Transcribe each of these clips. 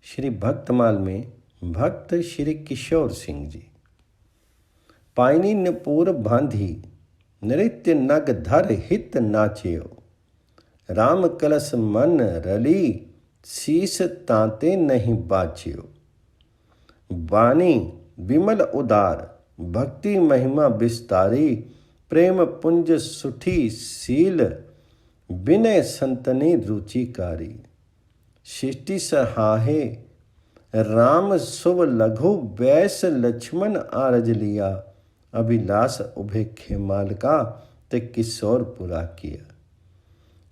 श्री भक्तमाल में भक्त श्री किशोर सिंह जी। पाइनी नपूर बांधी नृत्य नग धर हित नाचियो, राम कलश मन रली शीस तांते नहीं बाचियो। वाणी विमल उदार भक्ति महिमा विस्तारी, प्रेम पुंज सुठी सील विनय संतनी रुचिकारी। सृष्टि सहाहे राम शुभ लघु वैस लक्ष्मण आरज लिया, अभिलाष उभे खेमाल का ते किशोर पूरा किया।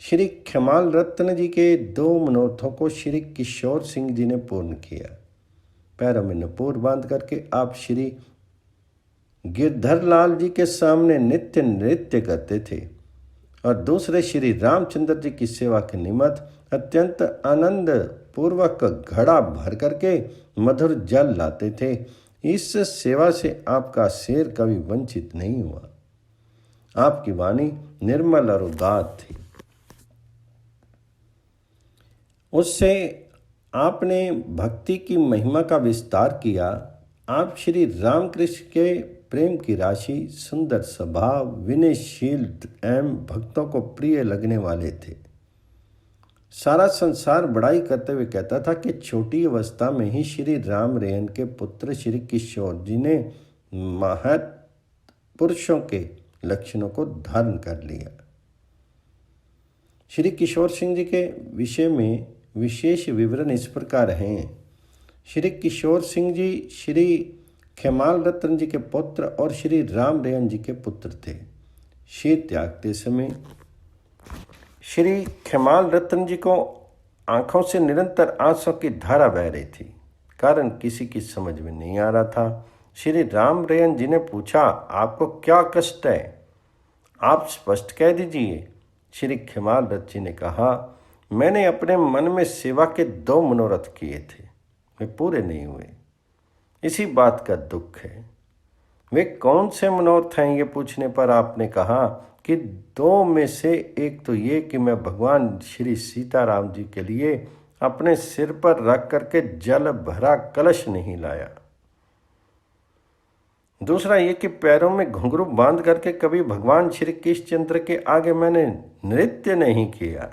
श्री खेमाल रत्न जी के 2 मनोरथों को श्री किशोर सिंह जी ने पूर्ण किया। पैरों में नूपुर बांध करके आप श्री गिरधर लाल जी के सामने नित्य नृत्य करते थे और दूसरे श्री रामचंद्र जी की सेवा के निमित्त अत्यंत आनंद पूर्वक घड़ा भर करके मधुर जल लाते थे। इस सेवा से आपका सिर कभी वंचित नहीं हुआ। आपकी वाणी निर्मल और उदार थी। उससे आपने भक्ति की महिमा का विस्तार किया। आप श्री रामकृष्ण के प्रेम की राशि, सुंदर स्वभाव, विनयशील एवं भक्तों को प्रिय लगने वाले थे। सारा संसार बड़ाई करते हुए कहता था कि छोटी अवस्था में ही श्री राम रेयन के पुत्र श्री किशोर जी ने महत पुरुषों के लक्षणों को धारण कर लिया। श्री किशोर सिंह जी के विषय में विशेष विवरण इस प्रकार हैं। श्री किशोर सिंह जी श्री खेमाल रत्न जी के पुत्र और श्री राम रेयन जी के पुत्र थे। शीत त्यागते समय श्री खेमाल रत्न जी को आंखों से निरंतर आंसू की धारा बह रही थी। कारण किसी की समझ में नहीं आ रहा था। श्री राम रेयन जी ने पूछा, आपको क्या कष्ट है? आप स्पष्ट कह दीजिए। श्री खेमाल रत्न जी ने कहा, मैंने अपने मन में सेवा के 2 मनोरथ किए थे, वे पूरे नहीं हुए, इसी बात का दुख है। वे कौन से मनोरथ हैं? ये पूछने पर आपने कहा कि 2 में से एक तो ये कि मैं भगवान श्री सीताराम जी के लिए अपने सिर पर रख करके जल भरा कलश नहीं लाया। दूसरा ये कि पैरों में घुंघरू बांध करके कभी भगवान श्री कृष्णचंद्र के आगे मैंने नृत्य नहीं किया।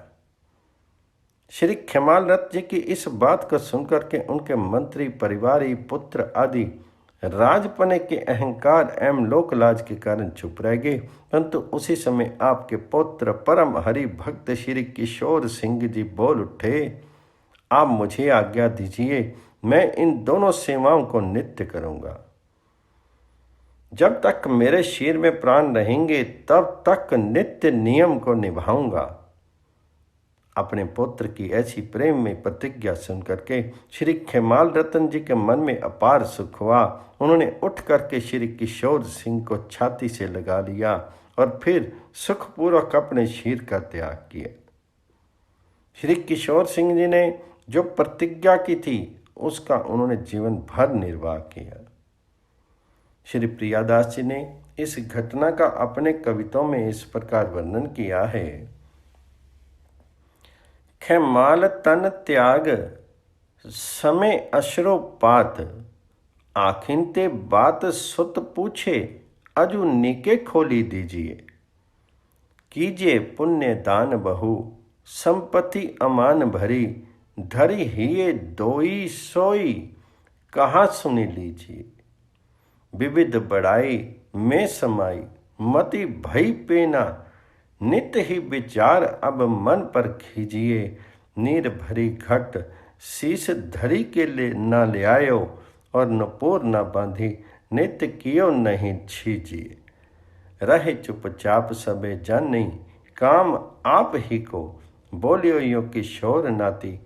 श्री खेमाल रत्न जी की इस बात को सुनकर के उनके मंत्री, परिवारी, पुत्र आदि राजपने के अहंकार एवं लोकलाज के कारण चुप रह गए। परंतु उसी समय आपके पुत्र परम हरि भक्त श्री किशोर सिंह जी बोल उठे, आप मुझे आज्ञा दीजिए, मैं इन दोनों सेवाओं को नित्य करूंगा। जब तक मेरे शरीर में प्राण रहेंगे तब तक नित्य नियम को निभाऊंगा। अपने पुत्र की ऐसी प्रेम में प्रतिज्ञा सुन करके श्री खेमाल रत्न जी के मन में अपार सुख हुआ। उन्होंने उठ करके श्री किशोर सिंह को छाती से लगा लिया और फिर सुखपूर्वक अपने शरीर का त्याग किया। श्री किशोर सिंह जी ने जो प्रतिज्ञा की थी उसका उन्होंने जीवन भर निर्वाह किया। श्री प्रियादास जी ने इस घटना का अपने कविताओं में इस प्रकार वर्णन किया है। खेमाल तन त्याग समय अश्रुपात, आखिनते बात सुत पूछे अजू नीके खोली दीजिए। कीजिए पुण्य दान बहु संपत्ति अमान भरी, धरी हिये दोई सोई कहाँ सुनी लीजिए। विविध बड़ाई में समाई मति भई पेना, नित ही विचार अब मन पर खीजिए। नीर भरी घट शीश धरी के ले न ले आयो, और नूपुर न बांधी नित्य कियो नहीं छीजिए। रहे चुपचाप सबे जानी काम आप ही को, बोलियो यो किशोर नाती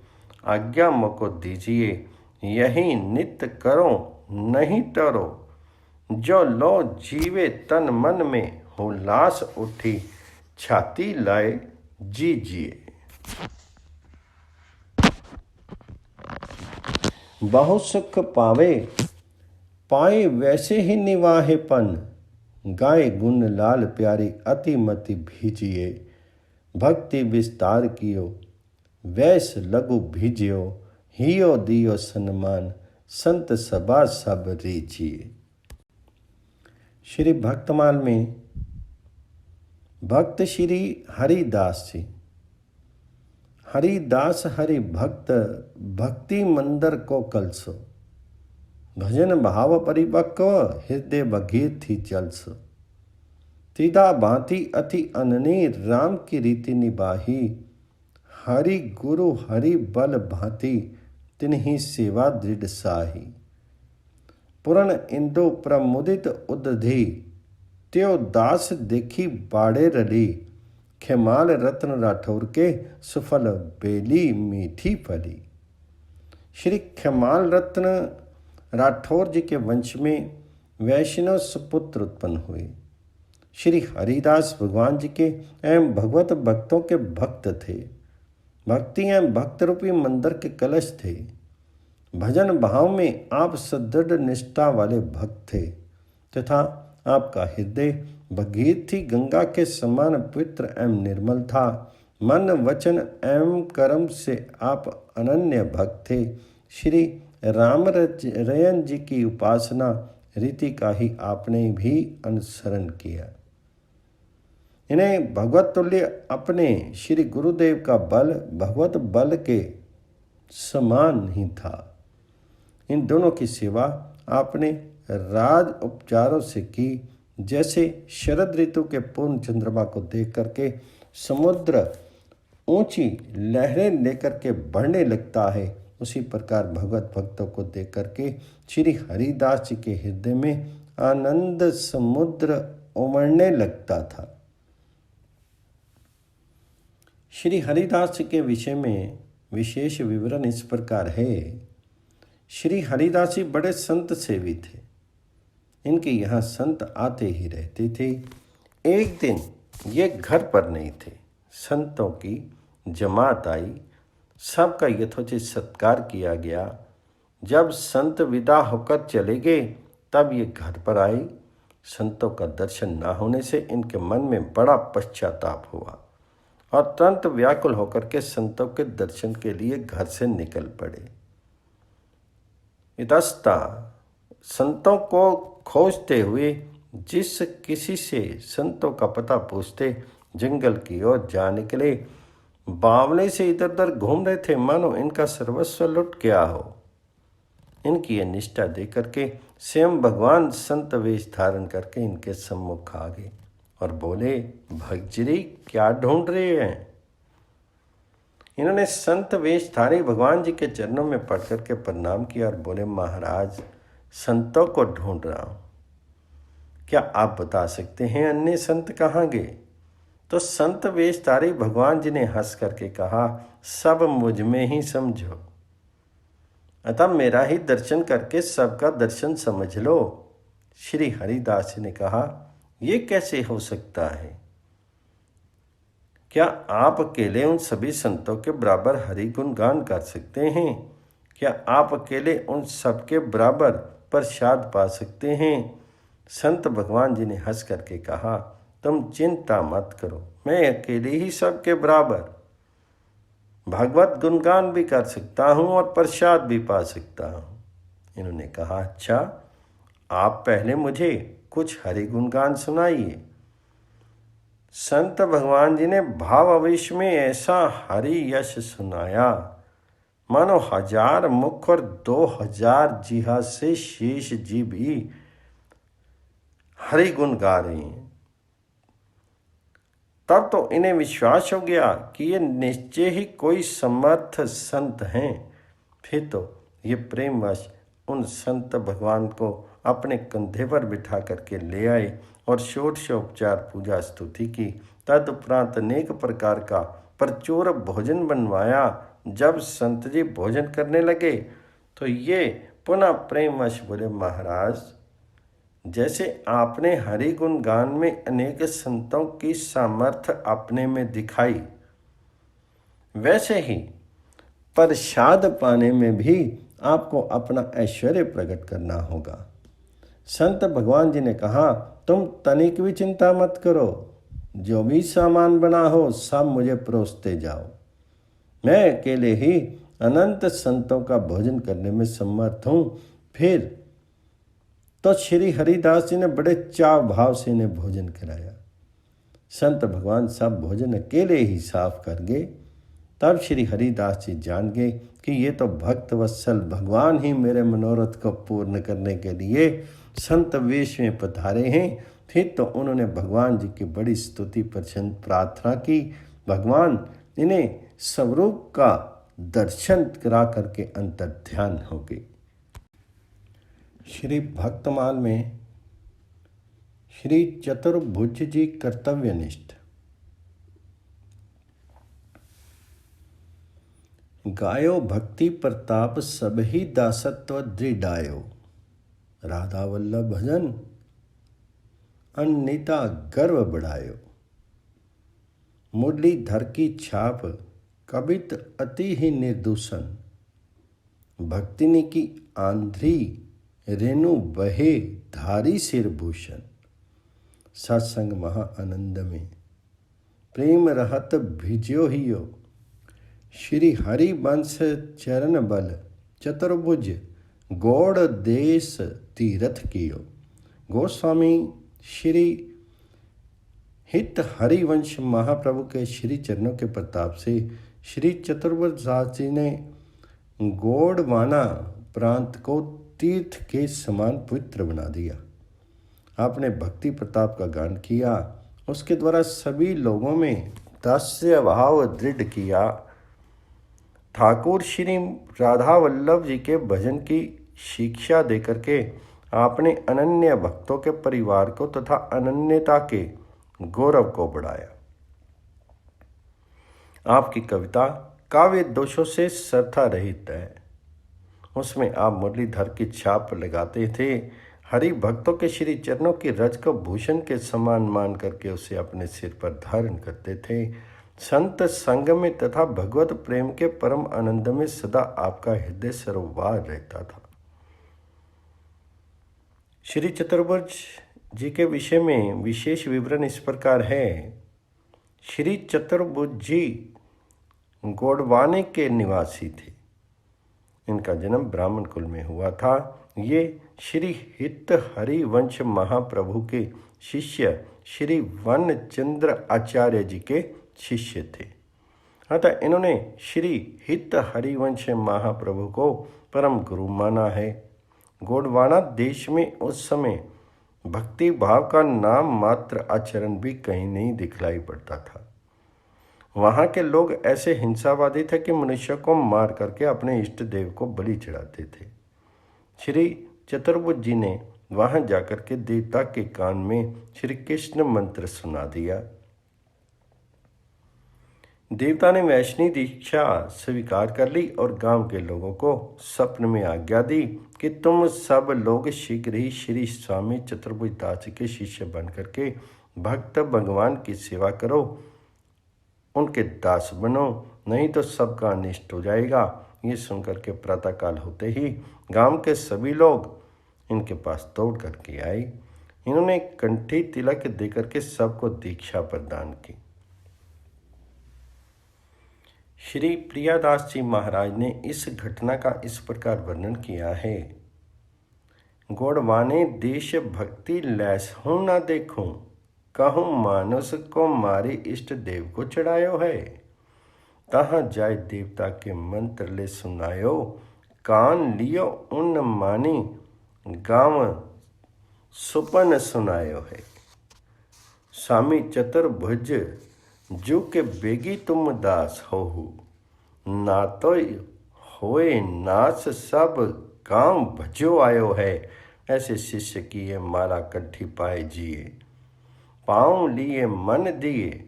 आज्ञा मोको दीजिए। यही नित्य करो नहीं टरो, जो लो जीवे तन मन में हुलास उठी, छाती लाए जीजिए। बहु सुख पावे पाए वैसे ही निवाहेपन, गाय गुण लाल प्यारी अति मति भीजिए। भक्ति विस्तार कियो वैस लघु भीजियो, हियो दियो सन्मान, संत सभा सब रीचिए। श्री भक्तमाल में भक्त श्री हरिदास जी। हरिदास हरि भक्त, भक्ति मंदिर को कलसो, भजन भाव परिपक्व, हृदय बघीर थी चलसो। त्रिधा भांति अति अननी, राम की रीति निबाही, हरि गुरु हरि बल भांति, तिन्ही सेवा दृढ़ साही। पूर्ण इंदु प्रमुदित उदधि, त्यो दास देखी बाड़े रली, खेमाल रत्न राठौर के, सुफल बेली मीठी फली। श्री खेमाल रत्न राठौर जी के वंश में वैष्णव सुपुत्र उत्पन्न हुए। श्री हरिदास भगवान जी के एवं भगवत भक्तों के भक्त थे। भक्ति एवं भक्त रूपी मंदिर के कलश थे। भजन भाव में आप सदृढ़ निष्ठा वाले भक्त थे तथा आपका हृदय भगीरथी गंगा के समान पवित्र एवं निर्मल था। मन वचन एवं कर्म से आप अनन्य भक्त थे। श्री राम रयन जी की उपासना रीति का ही आपने भी अनुसरण किया। इन्हें भगवत तुल्य अपने श्री गुरुदेव का बल भगवत बल के समान ही था। इन दोनों की सेवा आपने राज उपचारों से की। जैसे शरद ऋतु के पूर्ण चंद्रमा को देख करके समुद्र ऊंची लहरें लेकर के बढ़ने लगता है, उसी प्रकार भगवत भक्तों को देख करके श्री हरिदास जी के हृदय में आनंद समुद्र उमड़ने लगता था। श्री हरिदास जी के विषय में विशेष विवरण इस प्रकार है। श्री हरिदास जी बड़े संत सेवी थे। इनके यहाँ संत आते ही रहते थे। एक दिन ये घर पर नहीं थे। संतों की जमात आई, सबका यथोचित सत्कार किया गया। जब संत विदा होकर चले गए तब ये घर पर आई। संतों का दर्शन न होने से इनके मन में बड़ा पश्चाताप हुआ और तुरंत व्याकुल होकर के संतों के दर्शन के लिए घर से निकल पड़े। इतस्ता संतों को खोजते हुए जिस किसी से संतों का पता पूछते जंगल की ओर जा निकले। बावले से इधर उधर घूम रहे थे, मानो इनका सर्वस्व लुट गया हो। इनकी यह निष्ठा देख करके स्वयं भगवान संत वेश धारण करके इनके सम्मुख आ गए और बोले, भगजरी क्या ढूंढ रहे हैं? इन्होंने संत वेशधारी भगवान जी के चरणों में पड़ करके प्रणाम किया और बोले, महाराज संतों को ढूंढ रहा हूँ, क्या आप बता सकते हैं अन्य संत कहाँ गए? तो संत वेशधारी भगवान जी ने हंस करके कहा, सब मुझ में ही समझो, अतः मेरा ही दर्शन करके सबका दर्शन समझ लो। श्री हरिदास जी ने कहा, ये कैसे हो सकता है? क्या आप अकेले उन सभी संतों के बराबर हरि गुण गान कर सकते हैं? क्या आप अकेले उन सबके बराबर प्रसाद पा सकते हैं? संत भगवान जी ने हंस करके कहा, तुम चिंता मत करो, मैं अकेले ही सबके बराबर भगवत गुणगान भी कर सकता हूँ और प्रसाद भी पा सकता हूँ। इन्होंने कहा, अच्छा आप पहले मुझे कुछ हरि गुणगान सुनाइए। संत भगवान जी ने भाव आवेश में ऐसा हरि यश सुनाया मानो 1000 मुख और 2000 जिहा से शेष जी भी हरि गुण गा रहे हैं। तब तो इन्हें विश्वास हो गया कि ये निश्चय ही कोई समर्थ संत हैं। फिर तो ये प्रेमवश उन संत भगवान को अपने कंधे पर बिठा करके ले आए और षोडशोपचार पूजा स्तुति की। तदुपरांत अनेक प्रकार का प्रचुर भोजन बनवाया। जब संत जी भोजन करने लगे तो ये पुनः प्रेमवश बोले, महाराज जैसे आपने हरि गुण गान में अनेक संतों की सामर्थ्य अपने में दिखाई, वैसे ही प्रसाद पाने में भी आपको अपना ऐश्वर्य प्रकट करना होगा। संत भगवान जी ने कहा, तुम तनिक भी चिंता मत करो, जो भी सामान बना हो सब मुझे परोसते जाओ। मैं अकेले ही अनंत संतों का भोजन करने में समर्थ हूँ। फिर तो श्री हरिदास जी ने बड़े चाव भाव से इन्हें भोजन कराया। संत भगवान सब भोजन अकेले ही साफ कर गए। तब श्री हरिदास जी जान गए कि ये तो भक्त वत्सल भगवान ही मेरे मनोरथ को पूर्ण करने के लिए संत वेश में पधारे हैं। फिर तो उन्होंने भगवान जी की बड़ी स्तुति प्रार्थना की। भगवान इन्हें स्वरूप का दर्शन करा करके अंतर ध्यान हो गए। श्री भक्तमाल में श्री चतुर्भुज जी कर्तव्यनिष्ठ। गायो भक्ति प्रताप सबही दासत्व दृढ़ायो, राधा वल्लभ भजन अन्निता गर्व बढ़ायो। मुरलीधर की छाप कबित अति ही निर्दूषण, भक्तिनी की आंध्री रेणु बहे धारी सिर भूषण। सत्संग महा आनंद में प्रेम रहत भिजो हियो, श्री हरि वंश चरण बल चतुर्भुज गौड़ देश तीरथ कियो। गोस्वामी श्री हित हरिवंश महाप्रभु के श्री चरणों के प्रताप से श्री चतुर्भुज दास जी ने गोंडवाना प्रांत को तीर्थ के समान पवित्र बना दिया। आपने भक्ति प्रताप का गान किया, उसके द्वारा सभी लोगों में दास्य भाव दृढ़ किया। ठाकुर श्री राधा वल्लभ जी के भजन की शिक्षा देकर के आपने अनन्य भक्तों के परिवार को तथा अनन्यता के गौरव को बढ़ाया। आपकी कविता काव्य दोषों से सरथा रहित है। उसमें आप मुरलीधर की छाप लगाते थे। हरि भक्तों के श्री चरणों की रज को भूषण के समान मान करके उसे अपने सिर पर धारण करते थे। संत संग में तथा भगवत प्रेम के परम आनंद में सदा आपका हृदय सरोवर रहता था। श्री चतुर्भुज जी के विषय में विशेष विवरण इस प्रकार है। श्री चतुर्भुज जी गोंडवाने के निवासी थे। इनका जन्म ब्राह्मण कुल में हुआ था। ये श्री हित हरिवंश महाप्रभु के शिष्य श्री वन चंद्र आचार्य जी के शिष्य थे। अतः इन्होंने श्री हित हरिवंश महाप्रभु को परम गुरु माना है। गोंडवाना देश में उस समय भक्ति भाव का नाम मात्र आचरण भी कहीं नहीं दिखलाई पड़ता था। वहाँ के लोग ऐसे हिंसावादी थे कि मनुष्य को मार करके अपने इष्ट देव को बलि चढ़ाते थे। श्री चतुर्भुज जी ने वहाँ जाकर के देवता के कान में श्री कृष्ण मंत्र सुना दिया। देवता ने वैष्णवी दीक्षा स्वीकार कर ली और गांव के लोगों को स्वप्न में आज्ञा दी कि तुम सब लोग शीघ्र ही श्री स्वामी चतुर्भुज दास के शिष्य बन करके भक्त भगवान की सेवा करो, उनके दास बनो, नहीं तो सबका अनिष्ट हो जाएगा। ये सुनकर के प्रातःकाल होते ही गांव के सभी लोग इनके पास दौड़ करके आए। इन्होंने कंठी तिलक देकर के सबको दीक्षा प्रदान की। श्री प्रियादास जी महाराज ने इस घटना का इस प्रकार वर्णन किया है। गोंडवाने देश भक्ति लैस हूँ ना देखूं, कहूँ मानुष को मारे इष्ट देव को चढ़ायो है। तहाँ जाय देवता के मंत्र ले सुनायो, कान लियो उन मानी गाँव सुपन सुनायो है। स्वामी चतुर्भुज जो के बेगी तुम दास हो, ना तो होए नास सब गांव भजो आयो है। ऐसे शिष्य की ये माला कंठी पाए जिए, पाँव लिए मन दिए,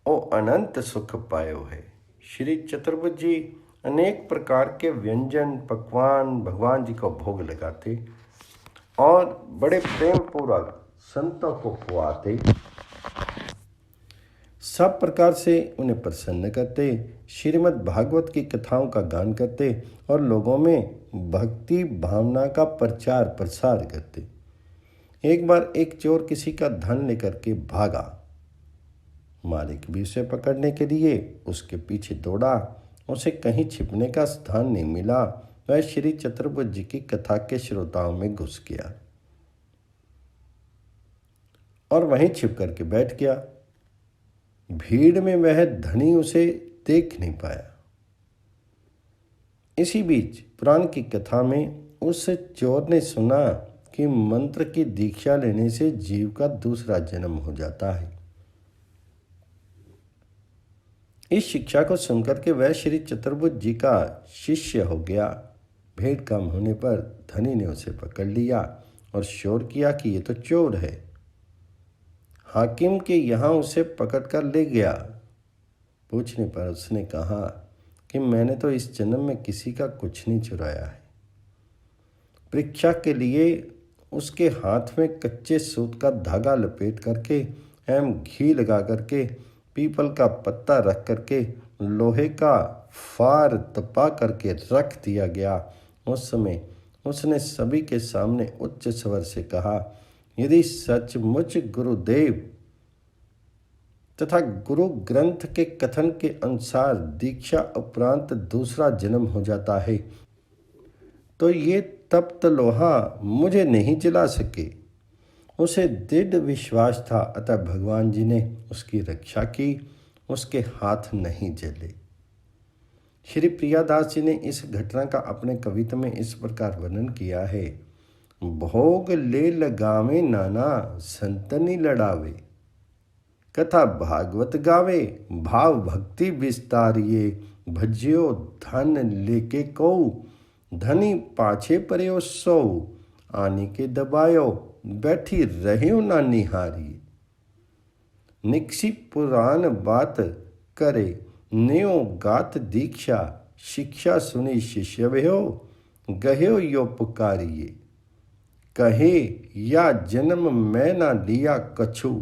ओ अनंत सुख पायो है। श्री चतुर्भुज जी अनेक प्रकार के व्यंजन पकवान भगवान जी को भोग लगाते और बड़े प्रेम पूर्वक संतों को खुआते, सब प्रकार से उन्हें प्रसन्न करते, श्रीमद् भागवत की कथाओं का गान करते और लोगों में भक्ति भावना का प्रचार प्रसार करते। एक बार एक चोर किसी का धन लेकर के भागा। मालिक भी उसे पकड़ने के लिए उसके पीछे दौड़ा उसे कहीं छिपने का स्थान नहीं मिला। वह श्री चतुर्भुज जी की कथा के श्रोताओं में घुस गया और वहीं छिप करके बैठ गया। भीड़ में वह धनी उसे देख नहीं पाया। इसी बीच पुराण की कथा में उस चोर ने सुना कि मंत्र की दीक्षा लेने से जीव का दूसरा जन्म हो जाता है। इस शिक्षा को सुनकर के वह श्री चतुर्भुज जी का शिष्य हो गया। भीड़ कम होने पर धनी ने उसे पकड़ लिया और शोर किया कि ये तो चोर है। हाकिम के यहाँ उसे पकड़कर ले गया। पूछने पर उसने कहा कि मैंने तो इस जन्म में किसी का कुछ नहीं चुराया है। परीक्षा के लिए उसके हाथ में कच्चे सूत का धागा लपेट करके एवं घी लगा करके पीपल का पत्ता रख करके लोहे का फार तपा करके रख दिया गया। उस समय उसने सभी के सामने उच्च स्वर से कहा, यदि सचमुच गुरुदेव तथा गुरु ग्रंथ के कथन के अनुसार दीक्षा उपरांत दूसरा जन्म हो जाता है तो ये तप्त लोहा मुझे नहीं जला सके। उसे दृढ़ विश्वास था, अतः भगवान जी ने उसकी रक्षा की, उसके हाथ नहीं जले। श्री प्रियादास जी ने इस घटना का अपने कविता में इस प्रकार वर्णन किया है। भोग ले लगावे नाना संतनी लड़ावे, कथा भागवत गावे भाव भक्ति विस्तारिये, भज्यो धन लेके को धनी पाछे पर्यो सो, आने के दबायो बैठी रहियो ना निहारी। निक्सी पुराण बात करे न्यो गात दीक्षा, शिक्षा सुनी शिष्य भयो गह्यो यो पुकारिये। कहे या जन्म मैं ना लिया कछु,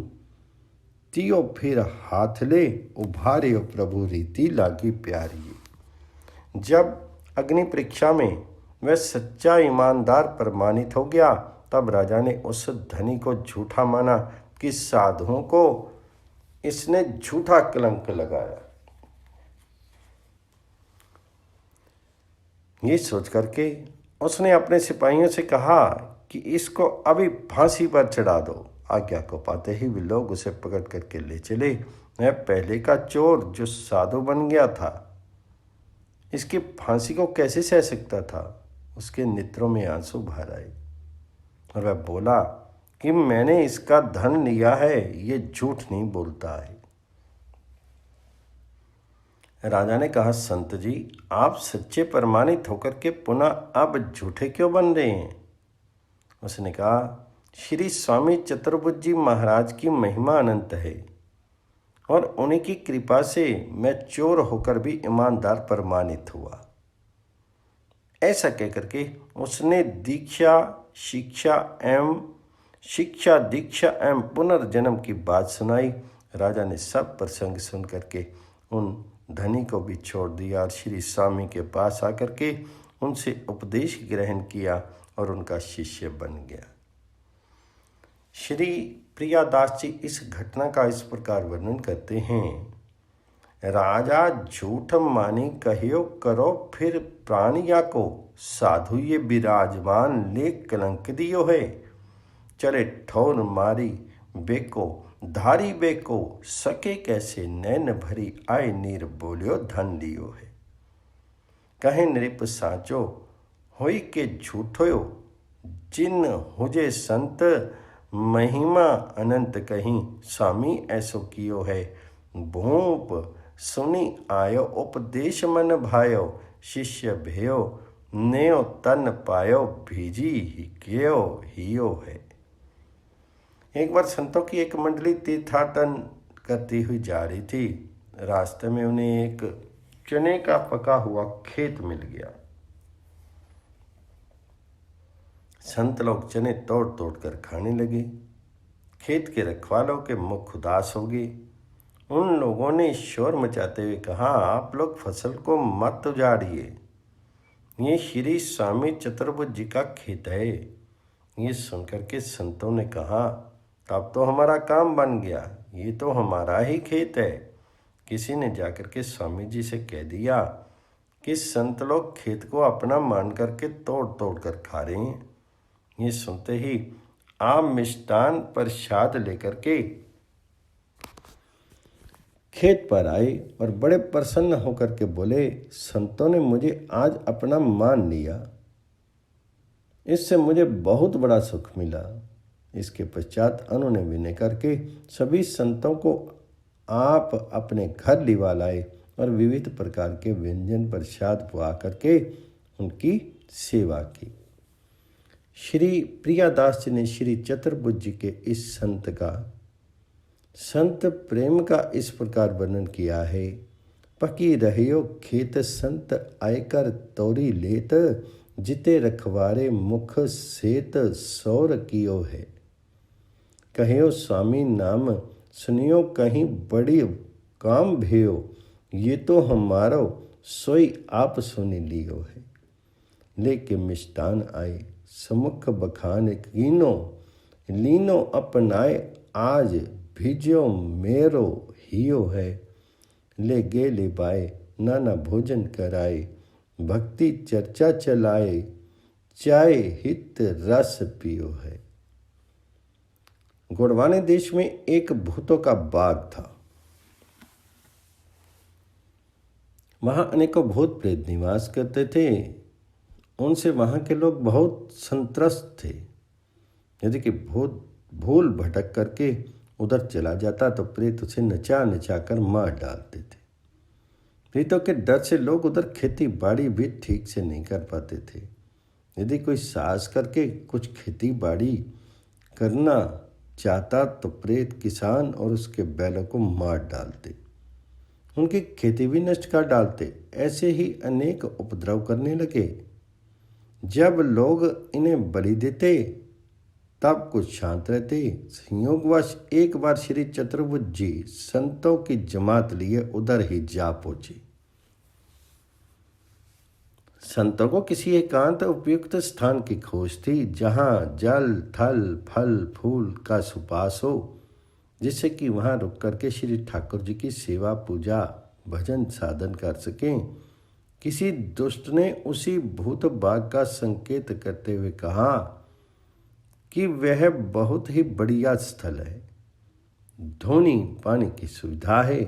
तियो फिर हाथ ले उभारे प्रभु रीति लागी प्यारी। जब अग्नि परीक्षा में वह सच्चा ईमानदार प्रमाणित हो गया तब राजा ने उस धनी को झूठा माना कि साधुओं को इसने झूठा कलंक लगाया। ये सोच करके उसने अपने सिपाहियों से कहा कि इसको अभी फांसी पर चढ़ा दो। आज्ञा को पाते ही वे लोग उसे पकड़ करके ले चले। वह पहले का चोर जो साधु बन गया था, इसकी फांसी को कैसे सह सकता था। उसके नेत्रों में आंसू भर आए और वह बोला कि मैंने इसका धन लिया है, ये झूठ नहीं बोलता है। राजा ने कहा, संत जी आप सच्चे प्रमाणित होकर के पुनः अब झूठे क्यों बन रहे हैं। उसने कहा, श्री स्वामी चतुर्भुज जी महाराज की महिमा अनंत है और उन्हीं की कृपा से मैं चोर होकर भी ईमानदार प्रमाणित हुआ। ऐसा कहकर के उसने दीक्षा दीक्षा एवं पुनर्जन्म की बात सुनाई। राजा ने सब प्रसंग सुन करके उन धनी को भी छोड़ दिया और श्री स्वामी के पास आकर के उनसे उपदेश ग्रहण किया और उनका शिष्य बन गया। श्री प्रियादास जी इस घटना का इस प्रकार वर्णन करते हैं। राजा झूठ मानी कहियो करो फिर प्राणिया को, साधु ये विराजमान ले कलंक दियो है। चले ठोर मारी बेको धारी बेको, सके कैसे नैन भरी आय नीर बोलियो धन लियो है। कहे नृप साचो होई के झूठोयो, जिन हुजे संत महिमा अनंत कहीं, स्वामी ऐसो कियो है। भूप सुनी आयो उपदेश मन भायो, शिष्य भयो नेयो तन पायो, भीजी ही क्यो हियो है। एक बार संतों की एक मंडली तीर्थाटन करती हुई जा रही थी। रास्ते में उन्हें एक चने का पका हुआ खेत मिल गया। संत लोग चने तोड़ तोड़ कर खाने लगे। खेत के रखवालों के मुख उदास हो गए। उन लोगों ने शोर मचाते हुए कहा, आप लोग फसल को मत उजाड़िए, ये श्री स्वामी चतुर्भुज जी का खेत है। ये सुनकर के संतों ने कहा, अब तो हमारा काम बन गया, ये तो हमारा ही खेत है। किसी ने जाकर के स्वामी जी से कह दिया कि संत लोग खेत को अपना मान करके तोड़ तोड़ कर खा रहे हैं। ये सुनते ही आप मिष्टान प्रसाद लेकर के खेत पर आए और बड़े प्रसन्न होकर के बोले, संतों ने मुझे आज अपना मान लिया, इससे मुझे बहुत बड़ा सुख मिला। इसके पश्चात उन्होंने विनय करके सभी संतों को आप अपने घर लिवा लाए और विविध प्रकार के व्यंजन प्रसाद पुआ करके उनकी सेवा की। श्री प्रियादास जी ने श्री चतुर्भुज जी के इस संत प्रेम का इस प्रकार वर्णन किया है। पकी रहियो खेत संत आयकर तोरी लेत, जिते रखवारे मुख सेत सौर कियो है। कहियो स्वामी नाम सुनियो कहीं बड़ी काम भयो, ये तो हमारो सोई आप सुनी लियो है। लेके मिष्टान आए समुख बखान कीनो, लीनो अपनाए आज भिजो मेरो हियो है। ले गे ले बाए नाना भोजन कराए, भक्ति चर्चा चलाए, चाय हित रस पियो है। गोंडवाने देश में एक भूतों का बाग था। वहाँ अनेकों भूत प्रेत निवास करते थे। उनसे वहाँ के लोग बहुत संत्रस्त थे। यदि कि भूत भूल भटक करके उधर चला जाता तो प्रेत उसे नचा नचा कर मार डालते थे। प्रेतों के डर से लोग उधर खेती बाड़ी भी ठीक से नहीं कर पाते थे। यदि कोई साहस करके कुछ खेती बाड़ी करना चाहता तो प्रेत किसान और उसके बैलों को मार डालते, उनकी खेती भी नष्ट कर डालते। ऐसे ही अनेक उपद्रव करने लगे। जब लोग इन्हें बलि देते तब कुछ शांत रहते। संयोगवश एक बार श्री चतुर्भुज जी संतों की जमात लिए उधर ही जा पहुंचे। संतों को किसी एकांत उपयुक्त स्थान की खोज थी, जहां जल थल फल फूल का सुपास हो, जिससे कि वहां रुक करके श्री ठाकुर जी की सेवा पूजा भजन साधन कर सकें। किसी दुष्ट ने उसी भूत बाग का संकेत करते हुए कहा कि वह बहुत ही बढ़िया स्थल है, धोनी पानी की सुविधा है,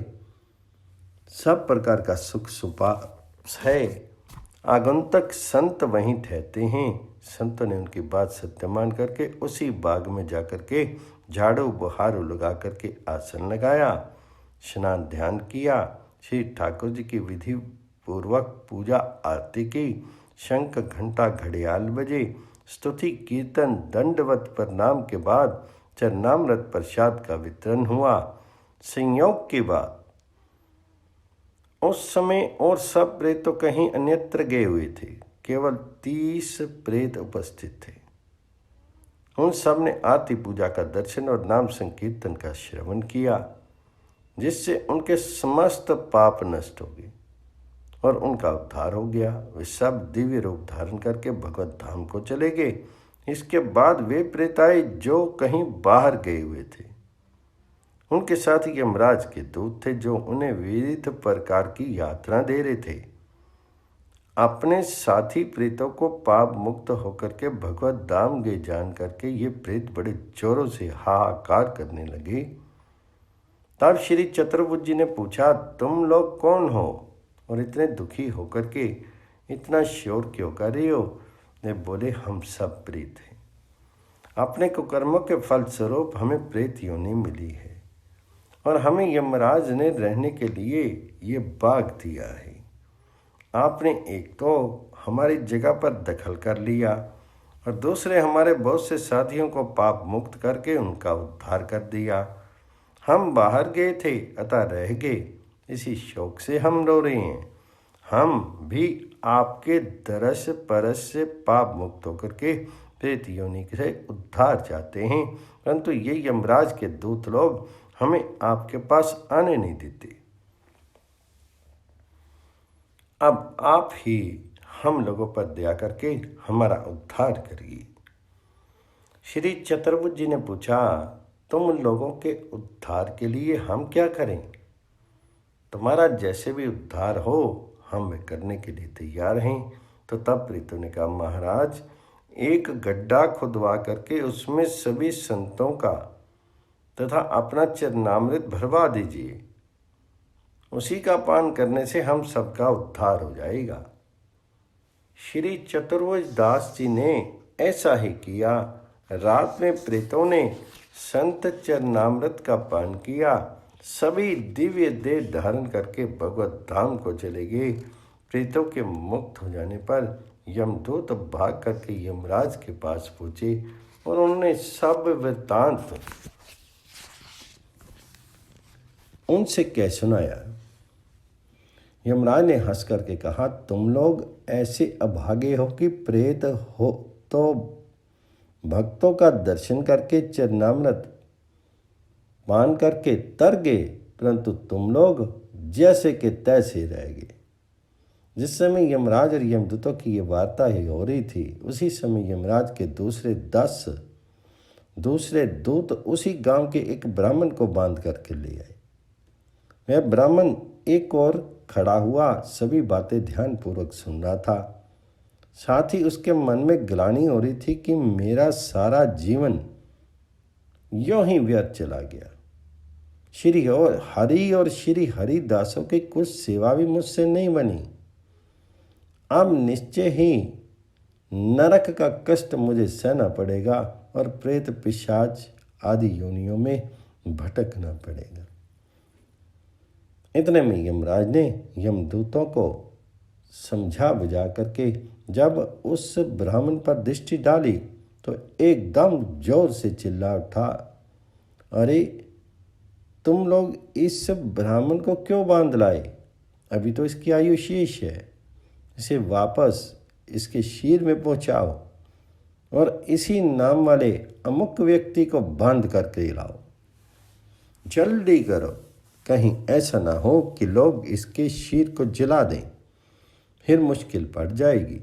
सब प्रकार का सुख सुपास है, आगंतुक संत वहीं ठहरते हैं। संतों ने उनकी बात सत्य मान करके उसी बाग में जाकर के झाड़ू बुहारू लगा करके आसन लगाया, स्नान ध्यान किया, श्री ठाकुर जी की विधि पूर्वक पूजा आरती की, शंख घंटा घड़ियाल बजे, स्तुति कीर्तन दंडवत प्रणाम के बाद चरणामृत प्रसाद का वितरण हुआ। संयोग की बात, उस समय और सब प्रेत तो कहीं अन्यत्र गए हुए थे। केवल 30 प्रेत उपस्थित थे। उन सब ने आरती पूजा का दर्शन और नाम संकीर्तन का श्रवण किया, जिससे उनके समस्त पाप नष्ट हो गए और उनका उद्धार हो गया। वे सब दिव्य रूप धारण करके भगवत धाम को चले गए। इसके बाद वे प्रेत आए जो कहीं बाहर गए हुए थे। उनके साथ यमराज के दूत थे जो उन्हें विविध प्रकार की यात्रा दे रहे थे। अपने साथी प्रेतों को पाप मुक्त होकर के भगवत धाम गए जान करके ये प्रेत बड़े जोरों से हाहाकार करने लगे। तब श्री चतुर्भुज जी ने पूछा, तुम लोग कौन हो और इतने दुखी होकर के इतना शोर क्यों कर रहे हो? वे बोले, हम सब प्रेत हैं। अपने कुकर्मों के फलस्वरूप हमें प्रेत योनि मिली है और हमें यमराज ने रहने के लिए ये बाग दिया है। आपने एक तो हमारी जगह पर दखल कर लिया और दूसरे हमारे बहुत से साथियों को पाप मुक्त करके उनका उद्धार कर दिया। हम बाहर गए थे अतः रह गए, इसी शोक से हम रो रहे हैं। हम भी आपके दरस परस से पाप मुक्त होकर के प्रेत योनि से उद्धार चाहते हैं, परंतु ये यमराज के दूत लोग हमें आपके पास आने नहीं देते। अब आप ही हम लोगों पर दया करके हमारा उद्धार करिए। श्री चतुर्भुज जी ने पूछा, तुम लोगों के उद्धार के लिए हम क्या करें? तुम्हारा जैसे भी उद्धार हो हम वे करने के लिए तैयार हैं। तो तब प्रेतों ने कहा, महाराज एक गड्ढा खुदवा करके उसमें सभी संतों का तथा अपना चरणामृत भरवा दीजिए, उसी का पान करने से हम सबका उद्धार हो जाएगा। श्री चतुर्भुज दास जी ने ऐसा ही किया। रात में प्रेतों ने संत चरणामृत का पान किया। सभी दिव्य देह धारण करके भगवत धाम को चले गए। प्रेतों के मुक्त हो जाने पर यमदूत भाग करके यमराज के पास पहुंचे और उन्होंने सब वृत्तांत उनसे कह सुनाया। यमराज ने हंस करके कहा, तुम लोग ऐसे अभागे हो कि प्रेत हो तो भक्तों का दर्शन करके चरणामृत पान करके तर गए, परंतु तुम लोग जैसे के तैसे रह गए। जिस समय यमराज और यमदूतों की ये वार्ता ही हो रही थी, उसी समय यमराज के दूसरे दूत उसी गांव के एक ब्राह्मण को बांध करके ले आए। वह ब्राह्मण एक और खड़ा हुआ सभी बातें ध्यानपूर्वक सुन रहा था। साथ ही उसके मन में ग्लानि हो रही थी कि मेरा सारा जीवन यों ही व्यर्थ चला गया। श्री और श्री हरिदासों की कुछ सेवा भी मुझसे नहीं बनी। अब निश्चय ही नरक का कष्ट मुझे सहना पड़ेगा और प्रेत पिशाच आदि योनियों में भटकना पड़ेगा। इतने में यमराज ने यमदूतों को समझा बुझा करके जब उस ब्राह्मण पर दृष्टि डाली तो एकदम जोर से चिल्ला उठा, अरे तुम लोग इस ब्राह्मण को क्यों बांध लाए? अभी तो इसकी आयु शेष है। इसे वापस इसके शीर में पहुंचाओ और इसी नाम वाले अमुक व्यक्ति को बांध करके लाओ। जल्दी करो, कहीं ऐसा ना हो कि लोग इसके शीर को जला दें, फिर मुश्किल पड़ जाएगी।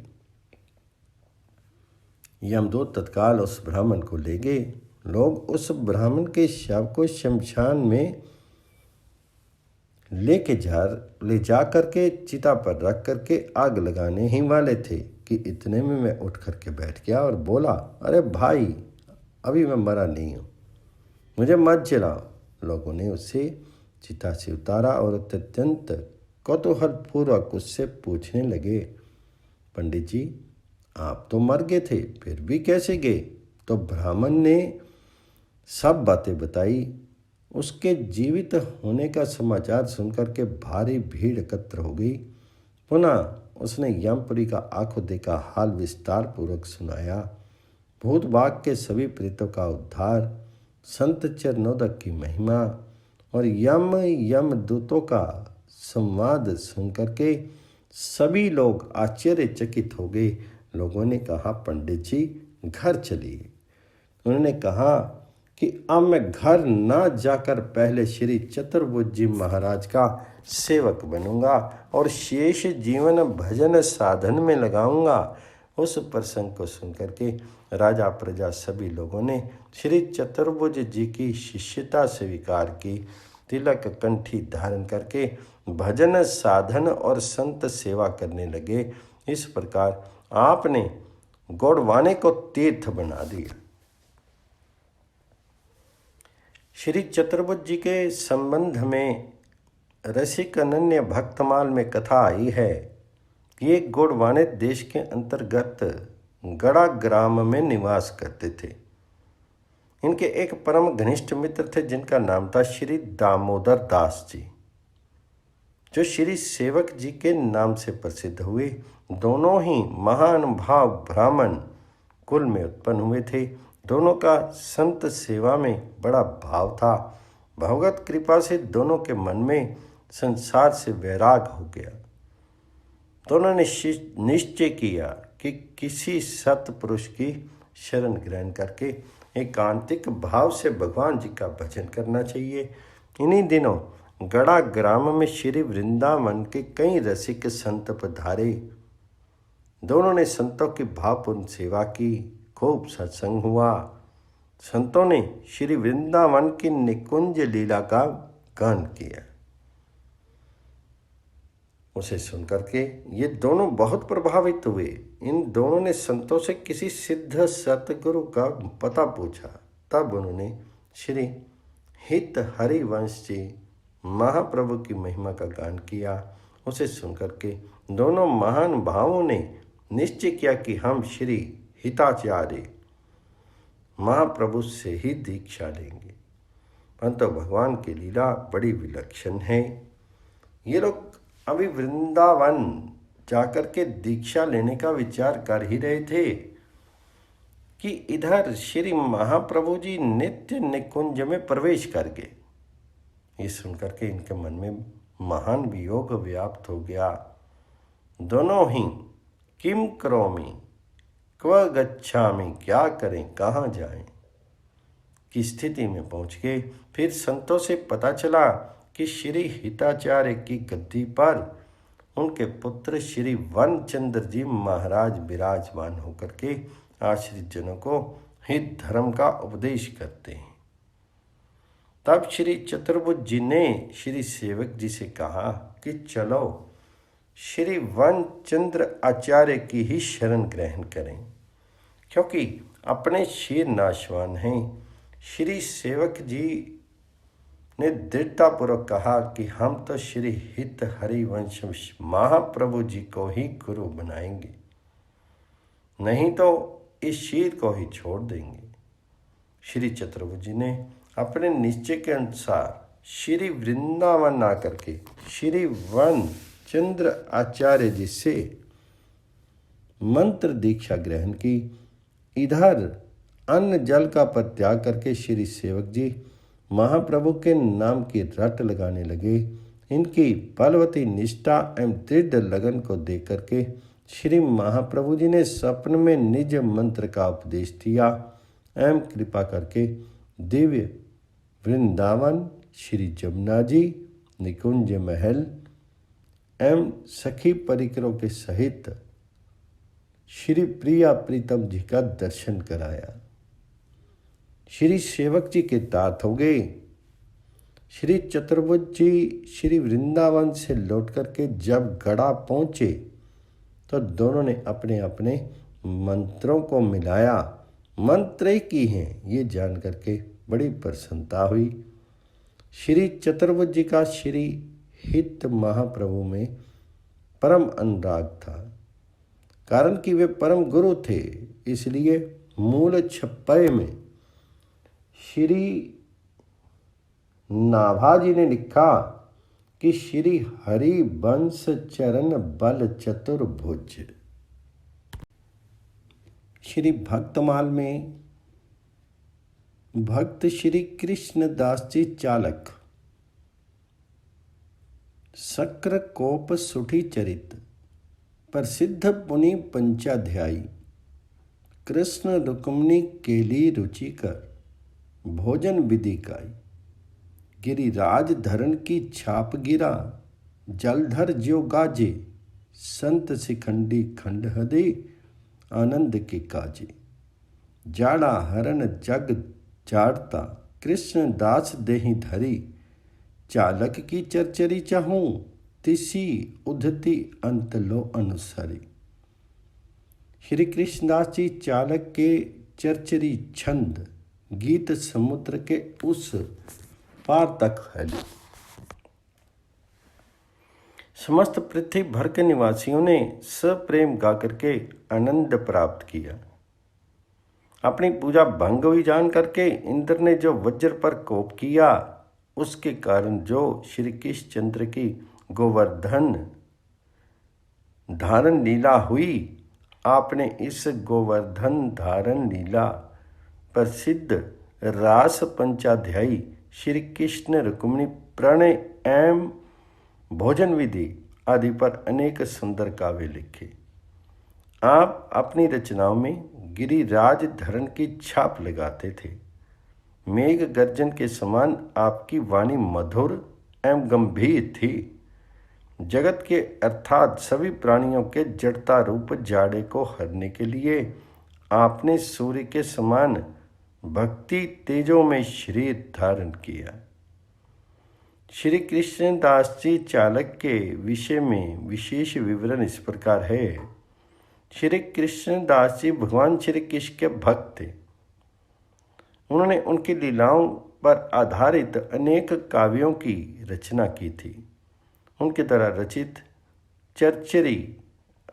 यमदूत तत्काल उस ब्राह्मण को ले गए। लोग उस ब्राह्मण के शव को शमशान में ले जा करके चिता पर रख करके आग लगाने ही वाले थे कि इतने में मैं उठ करके बैठ गया और बोला, अरे भाई, अभी मैं मरा नहीं हूँ, मुझे मत जलाओ। लोगों ने उसे चिता से उतारा और अत्यंत कौतूहलपूर्वक उससे पूछने लगे, पंडित जी, आप तो मर गए थे, फिर भी कैसे गए? तो ब्राह्मण ने सब बातें बताई। उसके जीवित होने का समाचार सुनकर के भारी भीड़ एकत्र हो गई। पुनः उसने यमपुरी का आंखों देखा हाल विस्तार पूर्वक सुनाया। भूत भाग के सभी प्रेतों का उद्धार, संत चरणोदक की महिमा और यमदूतों का संवाद सुनकर के सभी लोग आश्चर्यचकित हो गए। लोगों ने कहा, पंडित जी घर चलिए। उन्होंने कहा कि अब मैं घर ना जाकर पहले श्री चतुर्भुज जी महाराज का सेवक बनूंगा और शेष जीवन भजन साधन में लगाऊंगा। उस प्रसंग को सुनकर के राजा प्रजा सभी लोगों ने श्री चतुर्भुज जी की शिष्यता स्वीकार की। तिलक कंठी धारण करके भजन साधन और संत सेवा करने लगे। इस प्रकार आपने गोडवाने को तीर्थ बना दिया। श्री चतुर्भुज जी के संबंध में रसिक अनन्य भक्तमाल में कथा आई है कि एक गोडवाने देश के अंतर्गत गड़ा ग्राम में निवास करते थे। इनके एक परम घनिष्ठ मित्र थे जिनका नाम था श्री दामोदर दास जी, जो श्री सेवक जी के नाम से प्रसिद्ध हुए। दोनों ही महानुभाव ब्राह्मण कुल में उत्पन्न हुए थे। दोनों का संत सेवा में बड़ा भाव था। भगवत कृपा से दोनों के मन में संसार से वैराग हो गया। दोनों ने निश्चय किया कि किसी सत्पुरुष की शरण ग्रहण करके एकांतिक भाव से भगवान जी का भजन करना चाहिए। इन्हीं दिनों गड़ा ग्राम में श्री वृंदावन के कई रसिक संत पधारे। दोनों ने संतों की भावपूर्ण सेवा की, खूब सत्संग हुआ। संतों ने श्री वृंदावन की निकुंज लीला का गान किया। उसे सुनकर के ये दोनों बहुत प्रभावित हुए। इन दोनों ने संतों से किसी सिद्ध सतगुरु का पता पूछा। तब उन्होंने श्री हित हरिवंश जी महाप्रभु की महिमा का गान किया। उसे सुनकर के दोनों महान भावों ने निश्चय किया कि हम श्री हिताचार्य महाप्रभु से ही दीक्षा लेंगे। परंतु भगवान की लीला बड़ी विलक्षण है। ये लोग अभी वृंदावन जाकर के दीक्षा लेने का विचार कर ही रहे थे कि इधर श्री महाप्रभु जी नित्य निकुंज में प्रवेश कर गए। ये सुनकर के इनके मन में महान वियोग व्याप्त हो गया। दोनों ही किम करोमि क्व गच्छामि, क्या करें कहाँ जाएं की स्थिति में पहुँच गए। फिर संतों से पता चला कि श्री हिताचार्य की गद्दी पर उनके पुत्र श्री वनचंद्र जी महाराज विराजमान होकर के आश्रित जनों को हित धर्म का उपदेश करते हैं। तब श्री चतुर्भुज जी ने श्री सेवक जी से कहा कि चलो श्री वनचंद्र आचार्य की ही शरण ग्रहण करें, क्योंकि अपने शीर नाशवान हैं। श्री सेवक जी ने दृढ़तापूर्वक कहा कि हम तो श्री हित हरिवंश महाप्रभु जी को ही गुरु बनाएंगे, नहीं तो इस शीर को ही छोड़ देंगे। श्री चतुर्भुज जी ने अपने निश्चय के अनुसार श्री वृंदावन आकर के श्री वन चंद्र आचार्य जी से मंत्र दीक्षा ग्रहण की। इधर अन्न जल का परित्याग करके श्री सेवक जी महाप्रभु के नाम की रट लगाने लगे। इनकी बलवती निष्ठा एवं दृढ़ लगन को देख करके श्री महाप्रभु जी ने स्वप्न में निज मंत्र का उपदेश दिया एवं कृपा करके दिव्य वृंदावन, श्री जमुना जी, निकुंज महल एवं सखी परिकरों के सहित श्री प्रिया प्रीतम जी का दर्शन कराया। श्री सेवक जी के तात हो गए। श्री चतुर्भुज जी श्री वृंदावन से लौट करके जब गड़ा पहुँचे तो दोनों ने अपने अपने मंत्रों को मिलाया। मंत्र एक ही हैं, ये जान करके बड़ी प्रसन्नता हुई। श्री चतुर्भुज जी का श्री हित महाप्रभु में परम अनुराग था, कारण कि वे परम गुरु थे। इसलिए मूल छप्पे में श्री नाभाजी ने लिखा कि श्री हरिवंश चरण बल चतुर्भुज। श्री भक्तमाल में भक्त श्री कृष्णदास जी चालक शक्र कोप सुठी चरित प्रसिद्ध पुनि पंचाध्यायी कृष्ण रुक्मिणी केली रुचिकर भोजन विधि काई गिरिराज धरण की छाप गिरा जलधर ज्यो गाजे संत शिखंडी खंड हदे आनंद के काजे जाड़ा हरण जग जाड़ता कृष्ण दास देहि धरी चालक की चरचरी चाहूं तिसी उधती अंत लो अनुसरी। श्री कृष्णदास जी चालक के चरचरी छंद गीत समुद्र के उस पार तक फैले। समस्त पृथ्वी भर के निवासियों ने सप्रेम गाकर के आनंद प्राप्त किया। अपनी पूजा भंग हुई जान करके इंद्र ने जो वज्र पर कोप किया, उसके कारण जो श्री कृष्णचंद्र की गोवर्धन धारण लीला हुई, आपने इस गोवर्धन धारण लीला प्रसिद्ध रास पंचाध्यायी श्री कृष्ण रुक्मिणी प्रणय एवं भोजन विधि आदि पर अनेक सुंदर काव्य लिखे। आप अपनी रचनाओं में गिरिराज धरण की छाप लगाते थे। मेघ गर्जन के समान आपकी वाणी मधुर एवं गंभीर थी। जगत के अर्थात सभी प्राणियों के जड़ता रूप जाड़े को हरने के लिए आपने सूर्य के समान भक्ति तेजों में शरीर धारण किया। श्री कृष्णदास जी चालक के विषय में विशेष विवरण इस प्रकार है। श्री कृष्णदास जी भगवान श्री कृष्ण के भक्त थे। उन्होंने उनकी लीलाओं पर आधारित अनेक काव्यों की रचना की थी। उनके द्वारा रचित चरचरी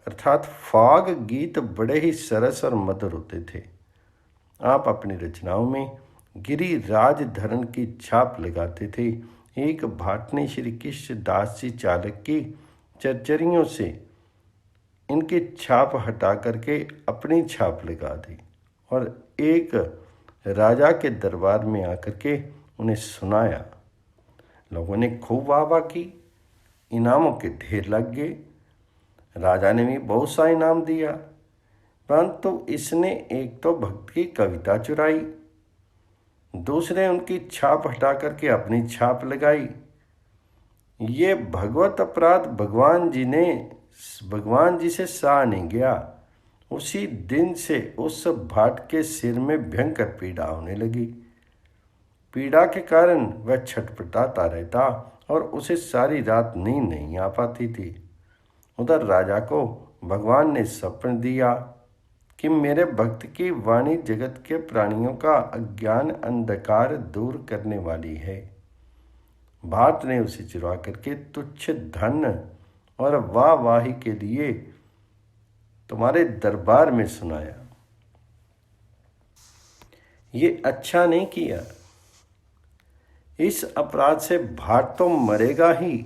अर्थात फाग गीत बड़े ही सरस और मधुर होते थे। आप अपनी रचनाओं में गिरिराज धरण की छाप लगाते थे। एक भाट ने श्री कृष्ण दास जी चालक की चरचरियों से इनकी छाप हटा करके अपनी छाप लगा दी और एक राजा के दरबार में आकर के उन्हें सुनाया। लोगों ने खूब वाहवाही की, इनामों के ढेर लग गए। राजा ने भी बहुत सा इनाम दिया, परंतु इसने एक तो भक्त की कविता चुराई, दूसरे उनकी छाप हटा करके अपनी छाप लगाई। ये भगवत अपराध भगवान जी से सहा नहीं गया। उसी दिन से उस भाट के सिर में भयंकर पीड़ा होने लगी। पीड़ा के कारण वह छटपटाता रहता और उसे सारी रात नींद नहीं आ पाती थी। उधर राजा को भगवान ने स्वप्न दिया कि मेरे भक्त की वाणी जगत के प्राणियों का अज्ञान अंधकार दूर करने वाली है। भाट ने उसे चुरा करके तुच्छ धन और वाहवाही के लिए तुम्हारे दरबार में सुनाया। ये अच्छा नहीं किया। इस अपराध से भाट तो मरेगा ही,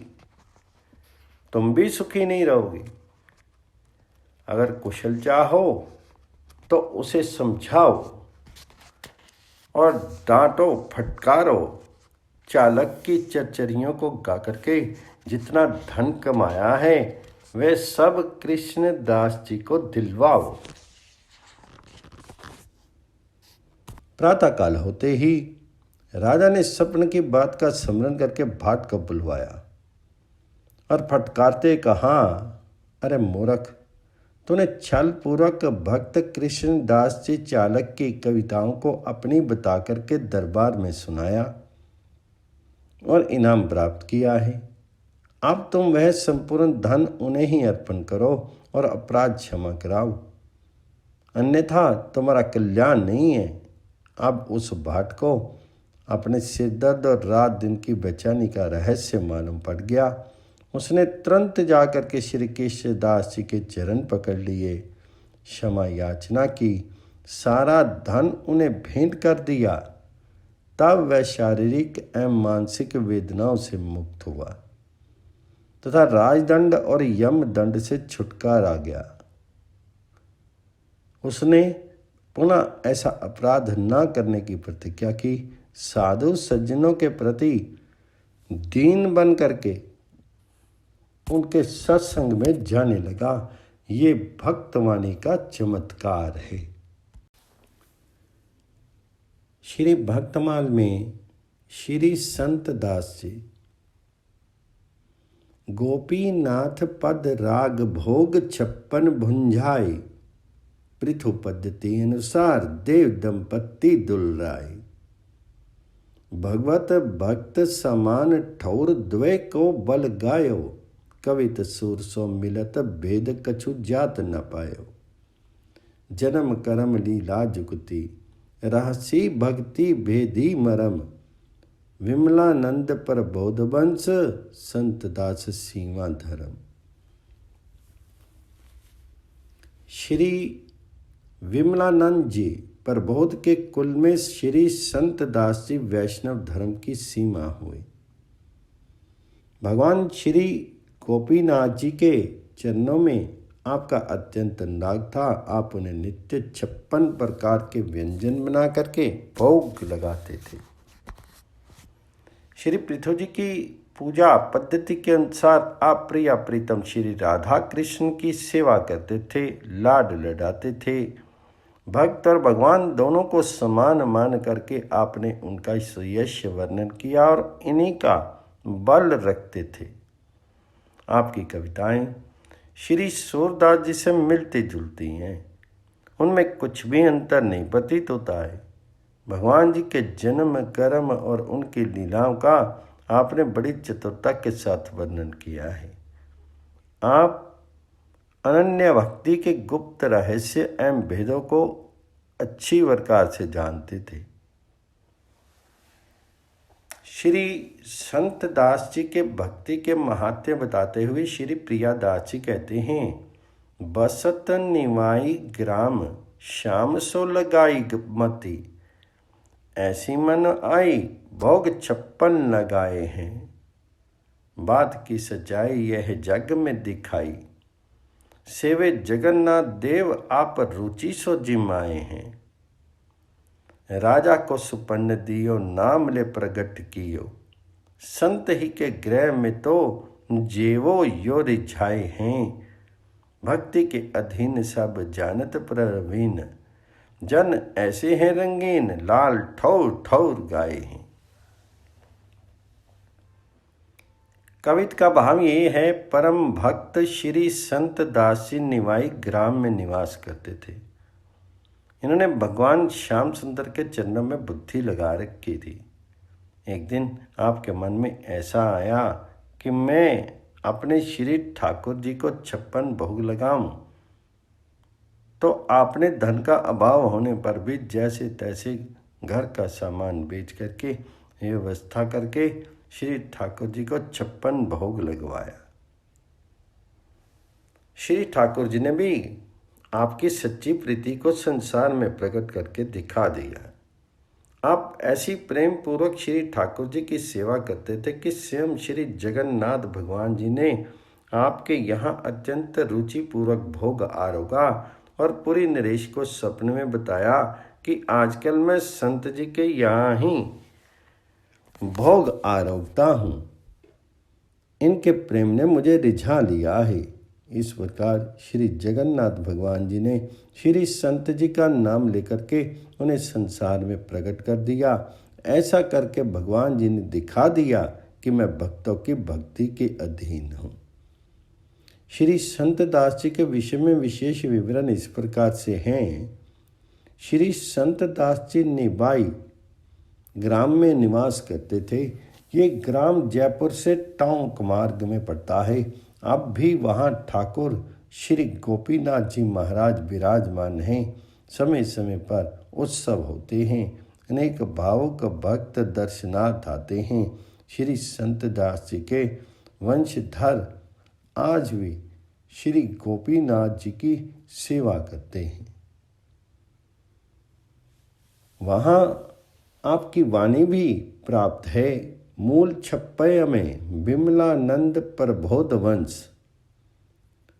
तुम भी सुखी नहीं रहोगे। अगर कुशल चाहो तो उसे समझाओ और डांटो, फटकारो। चालक की चरचरियों को गा करके जितना धन कमाया है वे सब कृष्णदास जी को दिलवाओ। प्रातःकाल होते ही राजा ने स्वप्न की बात का स्मरण करके भाट को बुलवाया और फटकारते कहा, अरे मूर्ख, तूने छल पूर्वक भक्त कृष्णदास जी चालक की कविताओं को अपनी बता करके दरबार में सुनाया और इनाम प्राप्त किया है। अब तुम वह संपूर्ण धन उन्हें ही अर्पण करो और अपराध क्षमा कराओ, अन्यथा तुम्हारा कल्याण नहीं है। अब उस भाट को अपने सिरदर्द और रात दिन की बेचैनी का रहस्य मालूम पड़ गया। उसने तुरंत जाकर के श्री कृष्णदास जी के चरण पकड़ लिए, क्षमा याचना की, सारा धन उन्हें भेंट कर दिया। तब वह शारीरिक एवं मानसिक वेदनाओं से मुक्त हुआ तथा राजदंड और यम दंड से छुटकारा गया। उसने पुनः ऐसा अपराध न करने की प्रतिज्ञा की। साधु सज्जनों के प्रति दीन बन करके उनके सत्संग में जाने लगा। ये भक्तवाणी का चमत्कार है। श्री भक्तमाल में श्री संत दास जी गोपीनाथ पद राग भोग 56 भुंजाए, पृथु पद्धति अनुसार देव दंपत्ति दुलराए। भगवत भक्त समान ठौर द्वय को बल गायो, कवित सुर सो मिलत भेद कछु जात न पायो। जन्म कर्म लीला जुगति रहसी भक्ति भेदी मरम, विमलानंद पर बोध वंश संत दास सीमा धर्म। श्री विमलानंद जी प्रबोध के कुल में श्री संत दास जी वैष्णव धर्म की सीमा हुए। भगवान श्री गोपीनाथ जी के चरणों में आपका अत्यंत नाग था। आप उन्हें नित्य 56 प्रकार के व्यंजन बना करके भोग लगाते थे। श्री पृथु जी की पूजा पद्धति के अनुसार आप प्रिया प्रीतम श्री राधा कृष्ण की सेवा करते थे, लाड लडाते थे। भक्त और भगवान दोनों को समान मान करके आपने उनका यश वर्णन किया और इन्हीं का बल रखते थे। आपकी कविताएं श्री सूरदास जी से मिलती जुलती हैं, उनमें कुछ भी अंतर नहीं प्रतीत होता है। भगवान जी के जन्म कर्म और उनकी लीलाओं का आपने बड़ी चतुरता के साथ वर्णन किया है। आप अनन्य भक्ति के गुप्त रहस्य एवं भेदों को अच्छी प्रकार से जानते थे। श्री संत दास जी के भक्ति के महात्म्य बताते हुए श्री प्रिया दास जी कहते हैं, बसत निवाई ग्राम श्याम सो लगाई मति, ऐसी मन आई भोग 56 लगाए हैं। बात की सच्चाई यह जग में दिखाई, सेवे जगन्नाथ देव आप रुचि सो जिमाए हैं। राजा को सुपन्न दियो नाम ले प्रगट कियो, संत ही के गृह में तो जेवो यो रिझाए हैं। भक्ति के अधीन सब जानत प्रवीण, जन ऐसे हैं रंगीन लाल ठौर ठौर गाए हैं। कविता का भाव ये है, परम भक्त श्री संत दास जी निवाई ग्राम में निवास करते थे। इन्होंने भगवान श्याम सुंदर के चरणों में बुद्धि लगा रखी थी। एक दिन आपके मन में ऐसा आया कि मैं अपने श्री ठाकुर जी को 56 भोग लगाऊं, तो आपने धन का अभाव होने पर भी जैसे तैसे घर का सामान बेच करके व्यवस्था करके श्री ठाकुर जी को 56 भोग लगवाया। श्री ठाकुर जी ने भी आपकी सच्ची प्रीति को संसार में प्रकट करके दिखा दिया। आप ऐसी प्रेम पूर्वक श्री ठाकुर जी की सेवा करते थे कि स्वयं श्री जगन्नाथ भगवान जी ने आपके यहाँ अत्यंत रुचि पूर्वक भोग आरोगा और पूरी नरेश को सपने में बताया कि आजकल मैं संत जी के यहाँ ही भोग आरोगता हूँ। इनके प्रेम ने मुझे रिझा लिया है। इस प्रकार श्री जगन्नाथ भगवान जी ने श्री संत जी का नाम लेकर के उन्हें संसार में प्रकट कर दिया। ऐसा करके भगवान जी ने दिखा दिया कि मैं भक्तों की भक्ति के अधीन हूँ। श्री संत दास जी के विषय में विशेष विवरण इस प्रकार से हैं। श्री संत दास जी निबाई ग्राम में निवास करते थे। ये ग्राम जयपुर से टाउन मार्ग में पड़ता है। अब भी वहाँ ठाकुर श्री गोपीनाथ जी महाराज विराजमान हैं। समय समय पर उत्सव होते हैं। अनेक भावुक भक्त दर्शनार्थ आते हैं। श्री संत दास जी के वंशधर आज भी श्री गोपीनाथ जी की सेवा करते हैं। वहाँ आपकी वाणी भी प्राप्त है। मूल 56 में विमलानंद प्रबोध वंश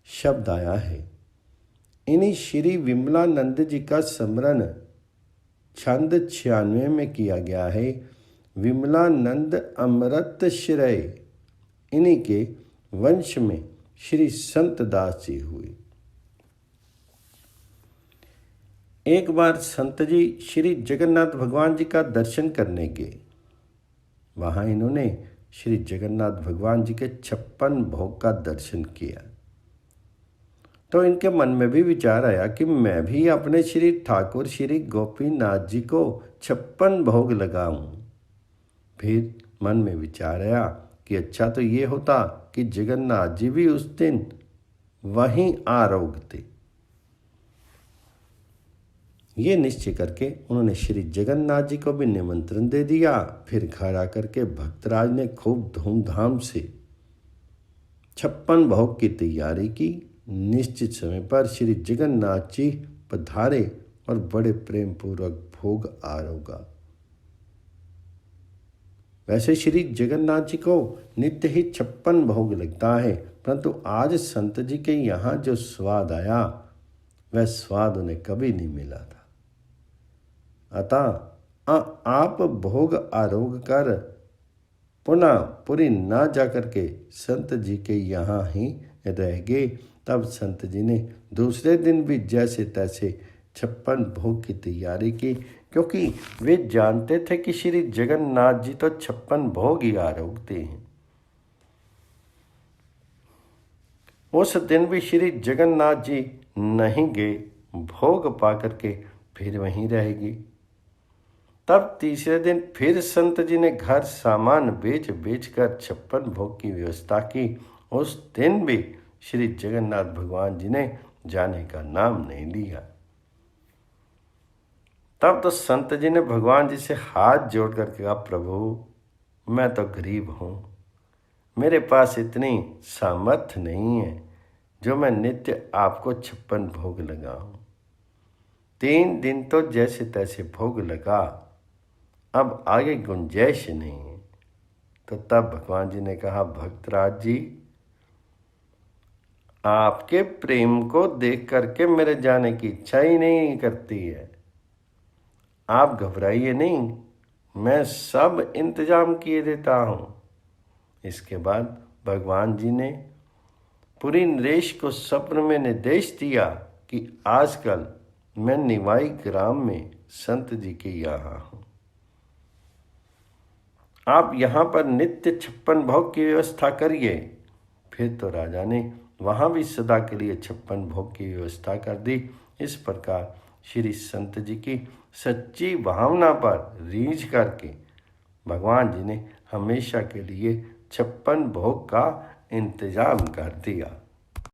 शब्द आया है। इन्हीं श्री विमलानंद जी का स्मरण छंद 96 में किया गया है। विमलानंद अमृत श्रेय इन्हीं के वंश में श्री संत दास जी हुए। एक बार संत जी श्री जगन्नाथ भगवान जी का दर्शन करने गए। वहाँ इन्होंने श्री जगन्नाथ भगवान जी के 56 भोग का दर्शन किया। तो इनके मन में भी विचार आया कि मैं भी अपने श्री ठाकुर श्री गोपीनाथ जी को 56 भोग लगाऊं। फिर मन में विचार आया कि अच्छा तो ये होता कि जगन्नाथ जी भी उस दिन वहीं आरोगते। ये निश्चय करके उन्होंने श्री जगन्नाथ जी को भी निमंत्रण दे दिया। फिर घर आकर के भक्तराज ने खूब धूमधाम से 56 भोग की तैयारी की। निश्चित समय पर श्री जगन्नाथ जी पधारे और बड़े प्रेम पूर्वक भोग आरोगा। वैसे श्री जगन्नाथ जी को नित्य ही 56 भोग लगता है, परंतु आज संत जी के यहाँ जो स्वाद आया वह स्वाद उन्हें कभी नहीं मिला था। अतः आप भोग आरोग कर पुनः पुरी ना जाकर के संत जी के यहाँ ही रह गए। तब संत जी ने दूसरे दिन भी जैसे तैसे 56 भोग की तैयारी की, क्योंकि वे जानते थे कि श्री जगन्नाथ जी तो 56 भोग ही आरोगते हैं। उस दिन भी श्री जगन्नाथ जी नहीं गए, भोग पा करके फिर वहीं रहेगी। तब तीसरे दिन फिर संत जी ने घर सामान बेच बेच कर 56 भोग की व्यवस्था की। उस दिन भी श्री जगन्नाथ भगवान जी ने जाने का नाम नहीं लिया। तब तो संत जी ने भगवान जी से हाथ जोड़ कर कहा, प्रभु मैं तो गरीब हूँ, मेरे पास इतनी सामर्थ्य नहीं है जो मैं नित्य आपको 56 भोग लगाऊं। 3 दिन तो जैसे तैसे भोग लगा, अब आगे गुंजाइश नहीं है। तो तब भगवान जी ने कहा, भक्तराज जी आपके प्रेम को देख करके मेरे जाने की इच्छा ही नहीं करती है। आप घबराइए नहीं, मैं सब इंतजाम किए देता हूँ। इसके बाद भगवान जी ने पुरी नरेश को स्वप्न में निर्देश दिया कि आजकल मैं निवाई ग्राम में संत जी के यहाँ हूँ, आप यहाँ पर नित्य 56 भोग की व्यवस्था करिए। फिर तो राजा ने वहाँ भी सदा के लिए 56 भोग की व्यवस्था कर दी। इस प्रकार श्री संत जी की सच्ची भावना पर रीझ करके भगवान जी ने हमेशा के लिए 56 भोग का इंतजाम कर दिया।